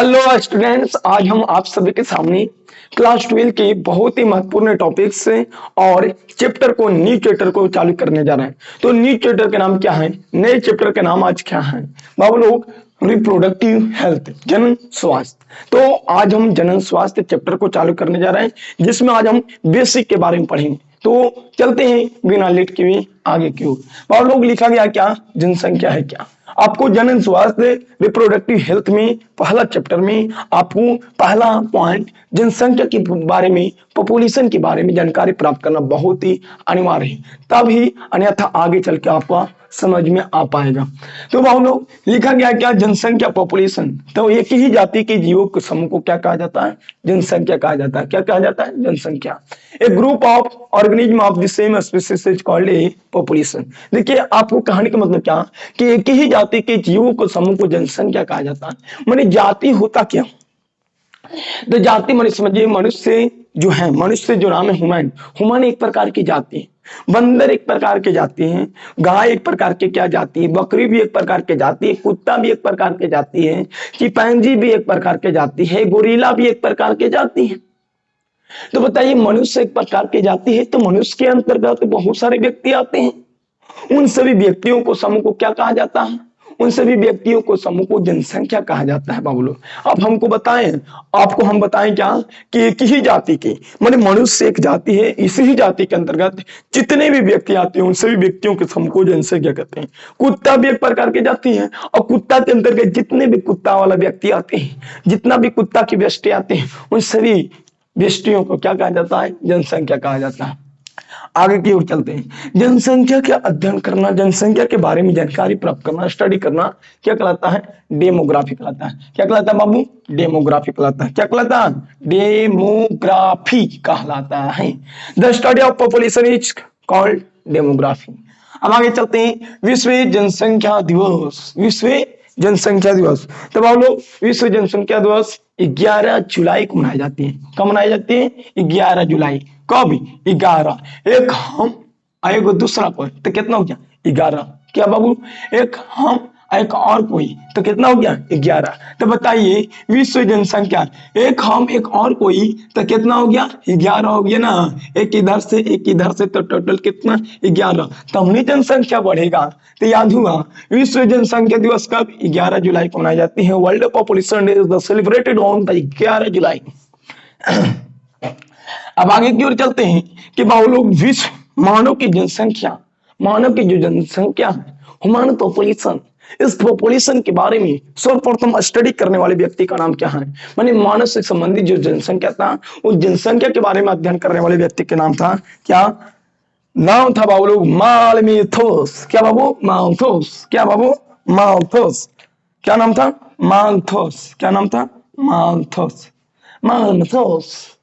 Hello students, आज हम आप सभी के सामने क्लास 12 के बहुत ही महत्वपूर्ण टॉपिक्स और चैप्टर को न्यू चैप्टर को चालू करने जा रहे हैं। तो न्यू चैप्टर के नाम क्या है, नए चैप्टर के नाम आज क्या है बाबू लोग? रिप्रोडक्टिव हेल्थ, जनन स्वास्थ्य। तो आज हम जनन स्वास्थ्य चैप्टर को चालू करने जा रहे हैं, जिसमें आज हम बेसिक के बारे में पढ़ेंगे। तो चलते हैं बिना लेट के भी आगे की ओर। बाबू लोग लिखा गया क्या, जनसंख्या है क्या। आपको जनन स्वास्थ्य रिप्रोडक्टिव हेल्थ में पहला चैप्टर में आपको पहला पॉइंट जनसंख्या के बारे में, पॉपुलेशन के बारे में जानकारी प्राप्त करना बहुत ही अनिवार्य है, तभी अन्यथा आगे चल के आपका समझ में आ पाएगा। तो हम लोग लिखा गया क्या, जनसंख्या पॉपुलेशन। तो एक ही जाति के जीवों के समूह को क्या कहा जाता है, जनसंख्या कहा जाता है। क्या कहा जाता है, जनसंख्या। A group of organism of the same species is called a population. देखिए आपको कहने का मतलब क्या कि एक ही जाति के जीवों को समूह को जनसंख्या कहा जाता है। माने जाति होता क्या, तो जाति मनुष्य समझिए, मनुष्य जो है, मनुष्य जो नाम है ह्यूमन, ह्यूमन एक प्रकार की जाति है, बंदर एक प्रकार के जाति है, गाय एक प्रकार के क्या जाति है, बकरी भी एक प्रकार के जाति है, कुत्ता भी एक प्रकार के जाति है, चिंपैंजी भी एक प्रकार के जाति है, गोरिल्ला भी एक प्रकार के जाति है। तो बताइए मनुष्य एक प्रकार के जाति है, तो मनुष्य के अंतर्गत बहुत सारे व्यक्ति आते हैं। उन सभी व्यक्तियों को समूह को क्या कहा जाता है, उन सभी व्यक्तियों को समूह को जनसंख्या कहा जाता है बाबू लोग। अब हमको बताएं, आपको हम बताएं क्या कि एक ही जाति की, माने मनुष्य एक जाति है, इसी ही जाति के अंतर्गत जितने भी व्यक्ति आते हैं उन सभी व्यक्तियों के समूह को जनसंख्या कहते हैं। कुत्ता भी एक प्रकार की जाति है, और कुत्ता के अंतर्गत जितने भी कुत्ता वाला व्यक्ति आते हैं, जितना भी कुत्ता की व्यष्टि आते हैं, उन सभी व्यष्टियों को क्या कहा जाता है, जनसंख्या कहा जाता है। आगे की ओर चलते हैं। जनसंख्या का अध्ययन करना, जनसंख्या के बारे में जानकारी प्राप्त करना, स्टडी करना क्या कहलाता है, डेमोग्राफी कहलाता है। क्या कहलाता है बाबू, डेमोग्राफी कहलाता है। क्या कहलाता है, डेमोग्राफी कहलाता है। The study of population is called demography. अब आगे चलते हैं, विश्व जनसंख्या दिवस। विश्व जनसंख्या दिवस, तब आप लोग विश्व जनसंख्या दिवस 11 जुलाई को मनाई जाती है। कब मनाई जाती है, 11 जुलाई। कब, 11। एक हम एक दूसरा कोई, तो कितना हो गया, 11। क्या बाबू, एक हम एक और कोई, तो कितना हो गया, 11। तो बताइए विश्व जनसंख्या, एक हम एक और कोई, तो कितना हो गया, 11 हो गया ना। एक इधर से एक इधर से, तो टोटल कितना, 11। तो हमने जनसंख्या बढ़ेगा। तो याद हुआ विश्व जनसंख्या दिवस कब, 11 जुलाई को मनाई जाती है। World population day is celebrated on the 11 जुलाई। अब आगे की ओर चलते हैं कि बाबू लोग विश्व मानव की जनसंख्या, मानव की जो जनसंख्या है, ह्यूमन पॉपुलेशन, इस पॉपुलेशन के बारे में सर्वप्रथम स्टडी करने वाले व्यक्ति का नाम क्या है, माने मानव से संबंधित जो जनसंख्या था, उस जनसंख्या के बारे में अध्ययन करने वाले व्यक्ति के नाम था क्या, नाम था बाबू लोग मालथस। क्या बाबू, मालथस। क्या बाबू, मालथस। क्या नाम था, मालथस। क्या नाम था, मालथस। मालथस।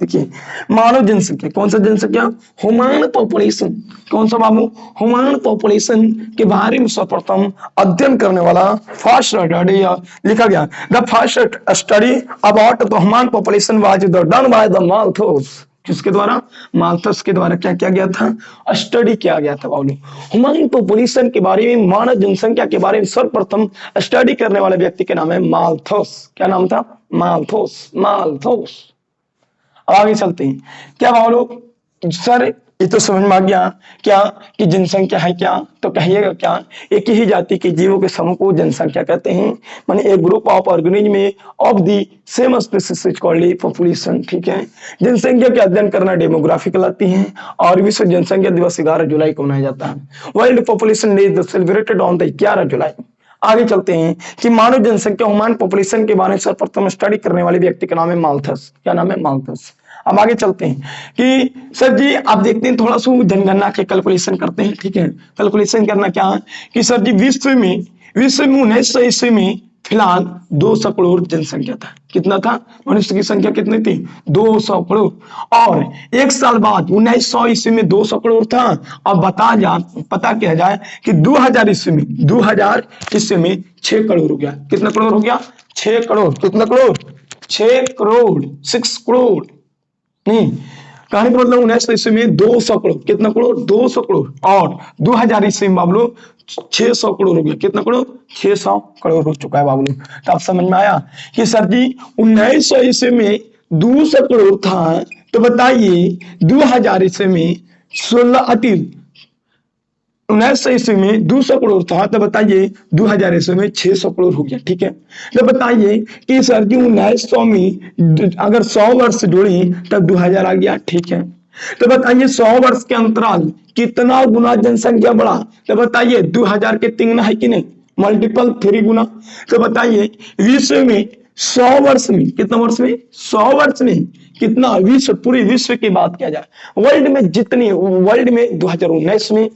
देखिए मानव जनसंख्या, कौन सा जनसंख्या, ह्यूमन पॉपुलेशन। कौन सा बाबू, ह्यूमन पॉपुलेशन के बारे में सर्वप्रथम अध्ययन करने वाला फर्स्ट स्टडी लिखा गया। The first study about the human population was done by the Malthus. किसके द्वारा, मालथस के द्वारा क्या किया गया था, स्टडी किया गया था बाबू। ह्यूमन पॉपुलेशन के बारे में, मानव जनसंख्या के बारे में सर्वप्रथम स्टडी करने वाले व्यक्ति के नाम है मालथस। क्या नाम था, मालथस। मालथस। आगे चलते हैं, क्या भाव लोग, सर ये तो समझ में आ गया क्या कि जनसंख्या है क्या, तो कहिएगा क्या, एक ही जाति के जीवों के समूह को जनसंख्या कहते हैं। माने एक group of organism of the same species is called population. ठीक है, जनसंख्या के अध्ययन करना डेमोग्राफी कहलाती है, और विश्व जनसंख्या दिवस 11 जुलाई को मनाया जाता है। World population day is celebrated on the 11 जुलाई। आगे चलते हैं कि मानव जनसंख्या, ह्यूमन पॉपुलेशन के बारे में सर्वप्रथम स्टडी करने वाले व्यक्ति का नाम है मालथस। क्या नाम है, मालथस। अब आगे चलते हैं कि सर जी आप देखते हैं थोड़ा सा जनगणना के कैलकुलेशन करते हैं। ठीक है, कैलकुलेशन करना क्या है कि सर जी विश्व में 1900 ईस्वी में फिलहाल 200 करोड़ जनसंख्या था। कितना था, मनुष्य की संख्या कितनी थी, 200 करोड़। और एक साल बाद 1900 ईस्वी में 200 करोड़ था। अब पता किया जाए कि 2000 ईस्वी में 6 करोड़ हो गया। कितना करोड़ हो गया, 6 करोड़। कितना करोड़, 6 करोड़, 6 करोड़ नहीं, कहने का मतलब 1900 ईस्वी में 200 करोड़। कितना करोड़, 200 करोड़। और 2000 ईस्वी में बाबू 600 करोड़ हो गया। कितना करोड़? 600 करोड़ हो चुका है बाबू लोग। तो आप समझ में आया कि सर जी 1900 ईस्वी में 200 करोड़ था, तो बताइए 2000 ईस्वी में 1900 ईस्वी में 200 करोड़ था, तो बताइए 2000 ईस्वी में 600 करोड़ हो गया। ठीक है, तो बताइए कि सर जी 1900 में अगर 100 वर्ष जोड़ी तब 2000 आ गया। ठीक है, तो बताइए 100 वर्ष के अंतराल कितना गुना जनसंख्या बढ़ा? तो बताइए 2000 के 3 गुना है कि नहीं, मल्टीपल 3 गुना। तो बताइए विश्व में 100 वर्ष में, कितना वर्ष में? 100 वर्ष में कितना? विश्व, पूरे विश्व की बात किया जाए, वर्ल्ड में जितनी, वर्ल्ड में 2019 में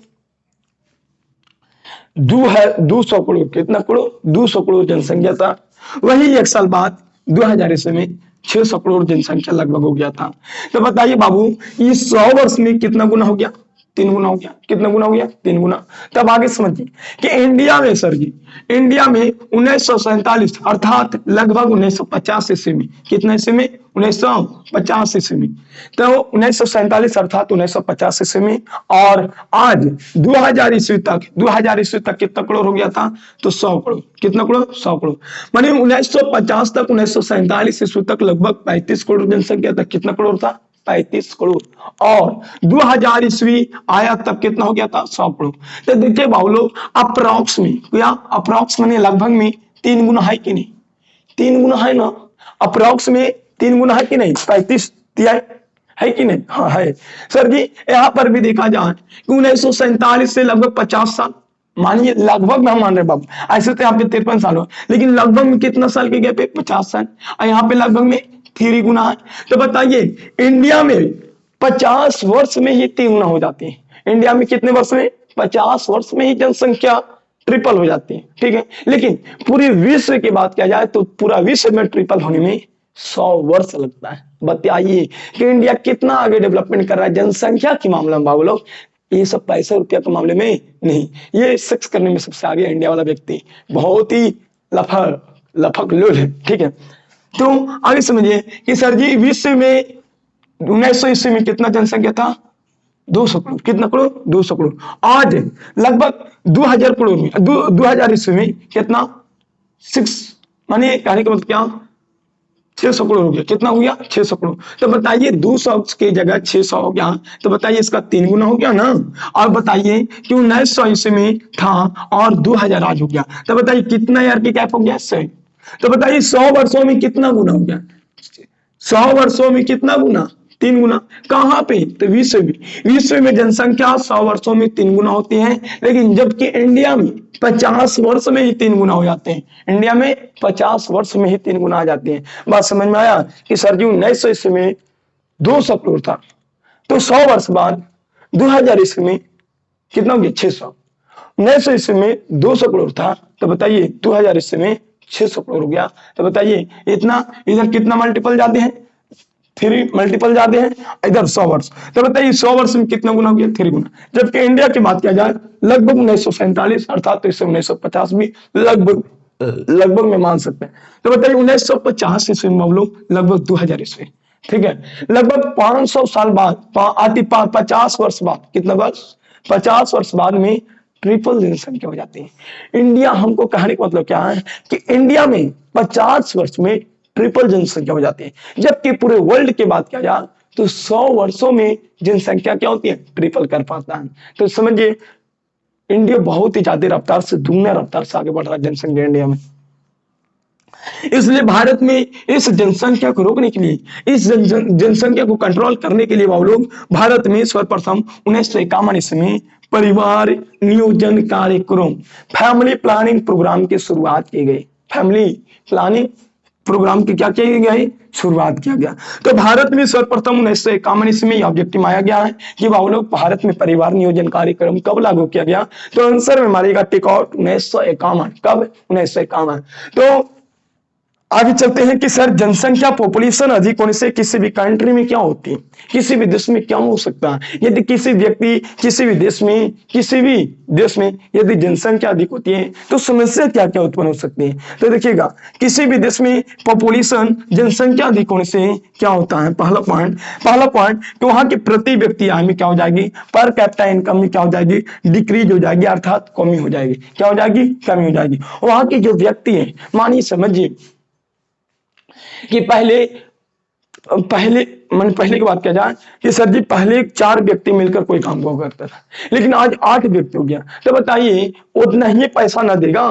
200 करोड़, कितना करोड़? 200 करोड़ जनसंख्या था। वही एक साल बाद 2000 ईस्वी में 600 करोड़ जनसंख्या लगभग हो गया था। तो बताइए बाबू इस 100 वर्ष में कितना गुना हो गया? 3 गुना हो गया। कितना गुना हो गया? 3 गुना। तब आगे समझिए कि इंडिया में सर जी, इंडिया में 1947 अर्थात लगभग 1950 ईस्वी में, कितना ईस्वी में? 1950 ईस्वी में। तो 1947 अर्थात 1950 ईस्वी में, और आज 2000 ईस्वी तक, 2000 ईस्वी तक कितना करोड़ हो गया था? तो 100 करोड़। कितना करोड़? 100 करोड़। मानी 1950 तक, 1947 ईस्वी तक लगभग 35 करोड़ जनसंख्या तक। कितना करोड़ था? 35 करोड़। और 2000 ईस्वी आया तब कितना हो गया था? 100 करोड़। तो देखिए बाबू लोग अप्रॉक्स में, क्या अप्रॉक्स माने लगभग में 3 गुना है कि नहीं? 3 गुना है ना, अप्रॉक्स में 3 गुना है कि नहीं? 35 तिहाई है कि नहीं? हाँ है। सर जी यहां पर भी देखा जाए कि 1947 से लगभग 50 साल, मानिए लगभग में हम मान रहे बाबू, ऐसे तो यहाँ पे 53 साल हो, लेकिन लगभग में कितना साल के गए पे? 50 साल। और यहाँ पे लगभग में 3 गुना है। तो बताइए इंडिया में 50 वर्ष में ही 3 गुना हो जाती है। इंडिया में कितने वर्ष में? 50 वर्ष में ही जनसंख्या ट्रिपल हो जाती है। ठीक है, लेकिन पूरे विश्व की बात किया जाए तो पूरा विश्व में ट्रिपल होने में 100 वर्ष लगता है। बताइए कि इंडिया कितना आगे डेवलपमेंट कर रहा है जनसंख्या के मामले में बाबू लोग। ये सब पैसे रुपया के मामले में नहीं, ये सेक्स करने में सबसे आगे इंडिया वाला व्यक्ति, बहुत ही लफक लोल है। ठीक है, तो आगे समझिए कि सर जी विश्व में 1900 ईस्वी में कितना जनसंख्या था? 200 करोड़। कितना करोड़? 200 करोड़। आज लगभग 2000 करोड़ में, 2000 ईस्वी में कितना? 6 माने कहने का मतलब क्या? 600 करोड़ हो गया। कितना हो गया? 600 करोड़। तो बताइए 200 की जगह 600 हो गया, तो बताइए इसका 3 गुना हो गया ना। और बताइए कि 1900 ईस्वी में था और 2000 आज हो गया, तो बताइए कितना ईयर की गैप हो गया? 100। तो बताइए 100 वर्षों में कितना गुना हो गया? 100 वर्षों में कितना गुना? 3 गुना। कहां पे? तो विश्व में, विश्व में जनसंख्या 100 वर्षों में 3 गुना होती है, लेकिन जबकि इंडिया में 50 वर्ष में ही 3 गुना हो जाते हैं। इंडिया में 50 वर्ष में ही 3 गुना आ जाते हैं। बात समझ में आया कि सर जी 1900 ईस्वी में 200 करोड़ था, तो 100 वर्ष बाद 2000 ईस्वी में कितना हो गया? 600। 1900 ईस्वी में 200 करोड़ था, तो बताइए 2000 ईस्वी में 600 करोड़ हो गया। तो बताइए इतना, इधर कितना मल्टीपल जाते हैं? 3 मल्टीपल जाते हैं, इधर 100 वर्ष। तो बताइए 100 वर्ष में कितना गुना हो गया? 3 गुना। जबकि इंडिया की बात किया जाए लगभग 1947 अर्थात तो इससे 1950 भी लगभग में मान सकते हैं। तो बताइए 1950 ईस्वी में हम लोग लगभग 2000 ईस्वी। ठीक है, लगभग 500 साल बाद, 50 वर्ष बाद, कितना वर्ष? 50 वर्ष बाद में ट्रिपल जनसंख्या हो जाती है। इंडिया, हमको कहने का मतलब क्या है कि इंडिया में 50 वर्ष में ट्रिपल जनसंख्या हो जाती है, जबकि पूरे वर्ल्ड की बात किया जाए तो 100 वर्षों में जनसंख्या क्या होती है? ट्रिपल कर पाता है। तो समझिए इंडिया बहुत ही ज्यादा रफ्तार से, दुनिया रफ्तार से आगे बढ़ रहा है जनसंख्या इंडिया में। इसलिए भारत में इस जनसंख्या को रोकने के लिए, इस जनसंख्या को कंट्रोल करने के लिए वो लोग भारत में सर्वप्रथम 1951 ईस्वी में परिवार नियोजन कार्यक्रम, फैमिली प्लानिंग प्रोग्राम की शुरुआत की गई। फैमिली प्लानिंग प्रोग्राम की क्या किया गया? शुरुआत किया गया। तो भारत में सर्वप्रथम 1951 ईस्वी में ऑब्जेक्टिव आया गया है कि वो लोग भारत में परिवार नियोजन कार्यक्रम कब लागू किया गया? तो आंसर में मारेगा टिक आउट 1951। कब? 1951। तो आगे चलते हैं कि सर जनसंख्या पॉपुलेशन अधिक होने से किसी भी कंट्री में क्या होती है, किसी भी देश में क्या हो सकता है। यदि किसी व्यक्ति किसी भी देश में यदि जनसंख्या अधिक होती है तो समस्या क्या क्या उत्पन्न हो सकती है। तो देखिएगा, किसी भी देश में पॉपुलेशन जनसंख्या अधिक होने से क्या होता है। पहला पॉइंट कि वहां की प्रति व्यक्ति आय में क्या हो जाएगी, पर कैपिटा इनकम में क्या हो जाएगी, डिक्रीज हो जाएगी, अर्थात कमी हो जाएगी। क्या हो जाएगी, कमी हो जाएगी। वहां की जो व्यक्ति है, मानिए समझिए कि पहले की बात किया जाए कि सर जी पहले 4 व्यक्ति मिलकर कोई काम हुआ करता था, लेकिन आज 8 व्यक्ति हो गया। तो बताइए उतना ही पैसा ना देगा,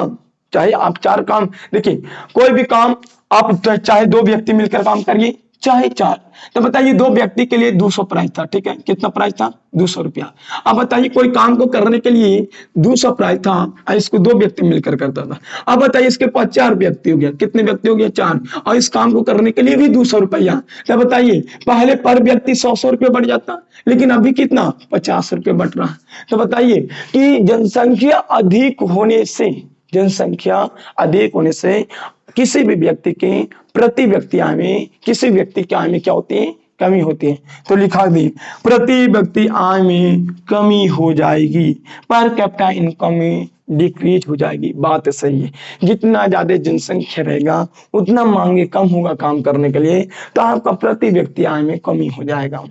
चाहे आप 4 काम, देखिए कोई भी काम आप चाहे 2 व्यक्ति मिलकर काम करिए चाहे 4, तो बताइए 2 व्यक्ति के लिए 200 प्राइस था, ठीक है, कितना प्राइस था, 200 रुपया। अब बताइए कोई काम को करने के लिए 200 प्राइस था और इसको 2 व्यक्ति मिलकर करता था। अब बताइए इसके पास 4 व्यक्ति हो गया, कितने व्यक्ति हो गया, 4, और इस काम को करने के लिए भी 200 रुपया। तो बताइए पहले पर व्यक्ति 100 रुपये बढ़ जाता, लेकिन अभी कितना, 50 रुपये बढ़ रहा। तो बताइए कि जनसंख्या अधिक होने से किसी भी व्यक्ति के प्रति व्यक्ति आय में, किसी व्यक्ति की आय में क्या होती है, कमी होती है। तो लिखा दी प्रति व्यक्ति आय में कमी हो जाएगी, पर कैपिटा इनकम में डिक्रीज हो जाएगी। बात सही है, जितना ज्यादा जनसंख्या रहेगा उतना मांगे कम होगा काम करने के लिए, तो आपका प्रति व्यक्ति आय में कमी हो जाएगा।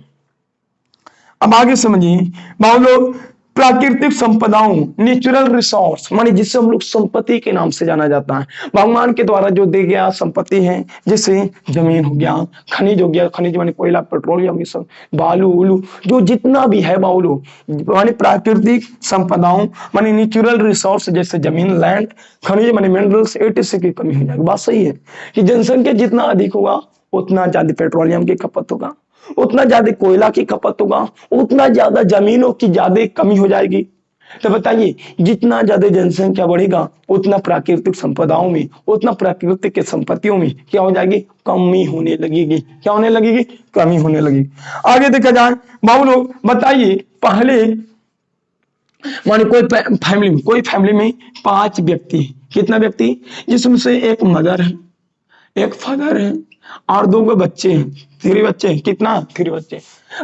अब आगे समझिए, मान लो प्राकृतिक संपदाओं, नेचुरल रिसोर्स, माने जिसे हम लोग संपत्ति के नाम से जाना जाता है, भगवान के द्वारा जो दे गया संपत्ति है, जैसे जमीन हो गया, खनिज हो गया, खनिज माने कोयला, पेट्रोलियम, ये सब, बालू उलू, जो जितना भी है बालू, माने प्राकृतिक संपदाओं माने नेचुरल रिसोर्स, जैसे जमीन, लैंड, खनिज माने मिनरल्स, एटसे की कमी हो जाएगी। बात सही है कि जनसंख्या जितना अधिक होगा उतना ज्यादा पेट्रोलियम की खपत होगा, उतना ज्यादा कोयला की खपत होगा, उतना ज्यादा जमीनों की ज्यादा कमी हो जाएगी। तो बताइए जितना ज्यादा जनसंख्या बढ़ेगा उतना प्राकृतिक संपदाओं में, उतना प्राकृतिक के संपत्तियों में क्या हो जाएगी, कमी होने लगेगी। क्या होने लगेगी, कमी होने लगेगी। आगे देखा जाए बाबू लोग, बताइए पहले माने कोई फैमिली में 5 व्यक्ति, कितना व्यक्ति, जिसमें से एक मदर है, एक फादर है और 2 बच्चे हैं, 3 बच्चे, कितना, 3 बच्चे।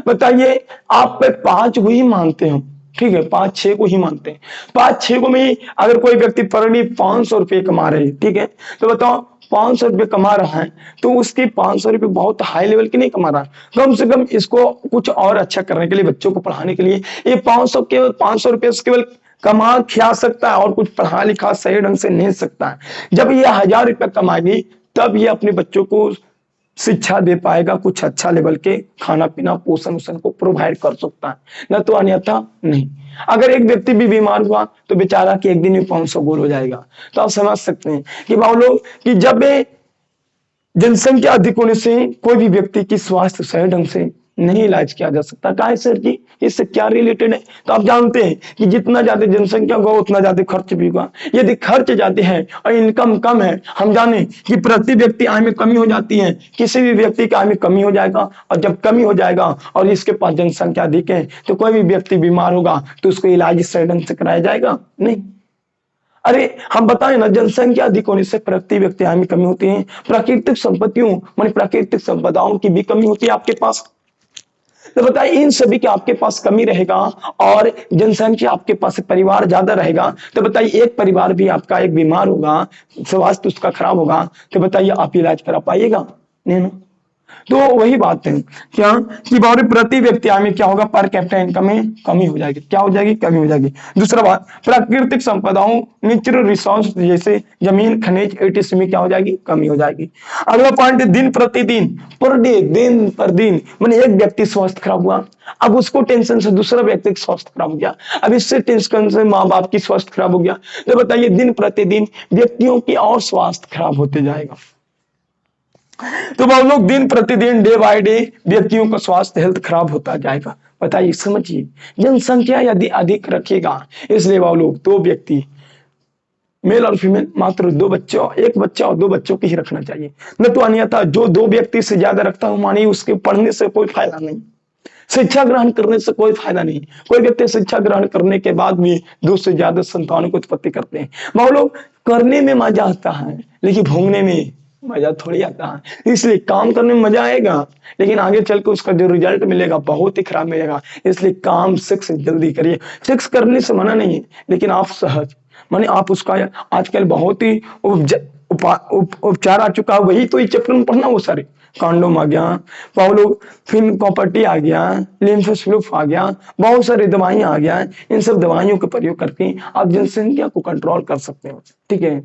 बताइए आप 5 को ही मानते हो, ठीक है, 5-6 को ही मानते हैं। 5-6 को में अगर कोई व्यक्ति पर डे 500 रुपये कमा रहे, ठीक है, तो बताओ 500 रुपये कमा रहा है तो उसके 500 रुपये बहुत हाई लेवल की नहीं कमा रहा, कम से कम इसको कुछ और अच्छा करने के लिए, बच्चों को पढ़ाने के लिए ये 500 रुपये केवल कमा खिला सकता है और कुछ पढ़ा लिखा सही ढंग से नहीं सकता है। जब ये 1000 रुपये कमाएगी तब ये अपने बच्चों को शिक्षा दे पाएगा, कुछ अच्छा लेवल के खाना पीना पोषण वोषण को प्रोवाइड कर सकता है, न तो अन्यथा नहीं। अगर एक व्यक्ति भी बीमार हुआ तो बेचारा कि एक दिन में 500 गोल हो जाएगा। तो आप समझ सकते हैं कि बाबू लोग कि जब जनसंख्या अधिक होने से कोई भी व्यक्ति की स्वास्थ्य सही ढंग से नहीं इलाज किया जा सकता। कहा है सर जी, इससे क्या रिलेटेड है। तो आप जानते हैं कि जितना ज्यादा जनसंख्या होगा उतना ज्यादा खर्च भी होगा। यदि खर्च ज्यादा है और इनकम कम है, हम जाने कि प्रति व्यक्ति आय में कमी हो जाती है, किसी भी व्यक्ति की आय में कमी हो जाएगा, और जब कमी हो जाएगा और इसके पास जनसंख्या अधिक है तो कोई भी व्यक्ति बीमार होगा तो उसको इलाज सही ढंग से कराया जाएगा नहीं। अरे हम बताएं ना, जनसंख्या अधिक होने से प्रति व्यक्ति आय में कमी होती है, प्राकृतिक संपत्तियों माने प्राकृतिक संपदाओं की भी कमी होती है आपके पास। तो बताइए इन सभी के आपके पास कमी रहेगा और जनसंख्या आपके पास परिवार ज्यादा रहेगा, तो बताइए एक परिवार भी आपका एक बीमार होगा, स्वास्थ्य उसका खराब होगा, तो बताइए आप इलाज करा पाइएगा नहीं ना। तो वही बात है क्या कि बारे प्रति व्यक्ति आय में क्या होगा, पर कैपिटा इनकम में कमी हो जाएगी। क्या हो जाएगी, कमी हो जाएगी। दूसरा बात, प्राकृतिक संपदाओं नेचुरल रिसोर्स जैसे जमीन खनिज एटसे में क्या हो जाएगी, कमी हो जाएगी। अगला पॉइंट, दिन प्रतिदिन, पर डे, दिन पर दिन, मैंने एक व्यक्ति स्वास्थ्य खराब हुआ, अब उसको टेंशन से दूसरा व्यक्ति का स्वास्थ्य खराब हो गया, अब इससे टेंशन से माँ बाप की स्वास्थ्य खराब हो गया। तो बताइए दिन प्रतिदिन व्यक्तियों की और स्वास्थ्य खराब होते जाएगा। तो वो लोग दिन प्रतिदिन डे बाय डे व्यक्तियों का स्वास्थ्य हेल्थ खराब होता जाएगा। बताइए समझिए, जनसंख्या यदि अधिक रखेगा इसलिए वो लोग 2 व्यक्ति मेल और फीमेल मात्र 2 बच्चों, 1 बच्चा और 2 बच्चों की ही रखना चाहिए, न तो अन्यथा जो 2 व्यक्ति से ज्यादा रखता हूं मानिए उसके पढ़ने से कोई फायदा नहीं, शिक्षा ग्रहण करने से कोई फायदा नहीं। कोई व्यक्ति शिक्षा ग्रहण करने के बाद भी 2 से ज्यादा संतानों को उत्पत्ति करते हैं। वो लोग करने में मजा आता है लेकिन भोगने में मजा थोड़ी आता है। इसलिए काम करने में मजा आएगा, लेकिन आगे चल के उसका जो रिजल्ट मिलेगा बहुत ही खराब मिलेगा। इसलिए काम सेक्स जल्दी करिए। सेक्स करने से मना नहीं है, लेकिन आप सहज माने आप उसका आजकल बहुत ही उपचार आ चुका है, वही तो इस चैप्टर में पढ़ना। वो सारे कांडोम आ गया, पाउलो फिन प्रॉपर्टी आ गया, लिम्फोस्लूफ आ गया, बहुत सारी दवाइयां आ गया। इन सब दवाइयों का प्रयोग करके आप जनसंख्या को कंट्रोल कर सकते हो। ठीक है,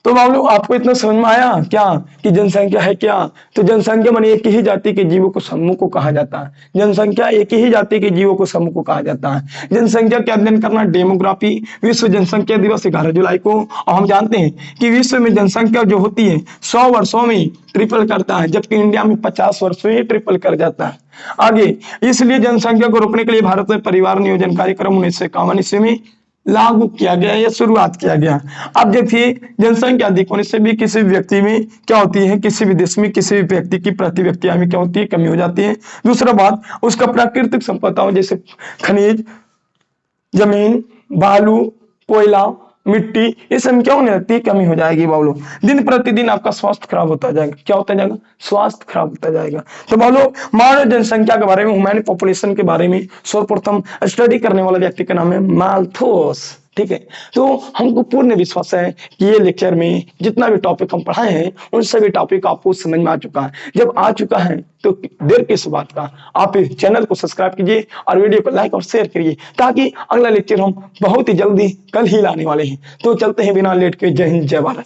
तो मान लो आपको इतना समझ में आया क्या कि जनसंख्या है क्या। तो जनसंख्या माने एक ही जाति के जीवों को समूह को कहा जाता है। जनसंख्या एक ही जाति के जीवों को समूह को कहा जाता है। जनसंख्या का अध्ययन करना डेमोग्राफी। विश्व जनसंख्या दिवस 11 जुलाई को। और हम जानते हैं कि विश्व में जनसंख्या जो होती है 100 वर्षों में ट्रिपल करता है, जबकि इंडिया में 50 वर्षों में ट्रिपल कर जाता है। आगे, इसलिए जनसंख्या को रोकने के लिए भारत में परिवार नियोजन कार्यक्रम 1951 ईस्वी में लागू किया गया या शुरुआत किया गया। अब देखिए, जनसंख्या अधिक होने से भी किसी भी व्यक्ति में क्या होती है, किसी भी देश में किसी भी व्यक्ति की प्रति व्यक्ति आय में क्या होती है, कमी हो जाती है। दूसरा बात, उसका प्राकृतिक संपदाओं जैसे खनिज, जमीन, बालू, कोयला, मिट्टी, ये सब क्या होने लगती है, कमी हो जाएगी बाबू। दिन प्रतिदिन आपका स्वास्थ्य खराब होता जाएगा। क्या होता जाएगा, स्वास्थ्य खराब होता जाएगा। तो बाबू, मानव जनसंख्या के बारे में, ह्यूमन पॉपुलेशन के बारे में सर्वप्रथम स्टडी करने वाला व्यक्ति का नाम है माल्थस। ठीक है, तो हमको पूर्ण विश्वास है कि ये लेक्चर में जितना भी टॉपिक हम पढ़ाए हैं उन सभी टॉपिक आपको समझ में आ चुका है। जब आ चुका है तो देर किस बात का, आप इस चैनल को सब्सक्राइब कीजिए और वीडियो को लाइक और शेयर करिए, ताकि अगला लेक्चर हम बहुत ही जल्दी कल ही लाने वाले हैं। तो चलते हैं बिना लेट के। जय हिंद, जय भारत।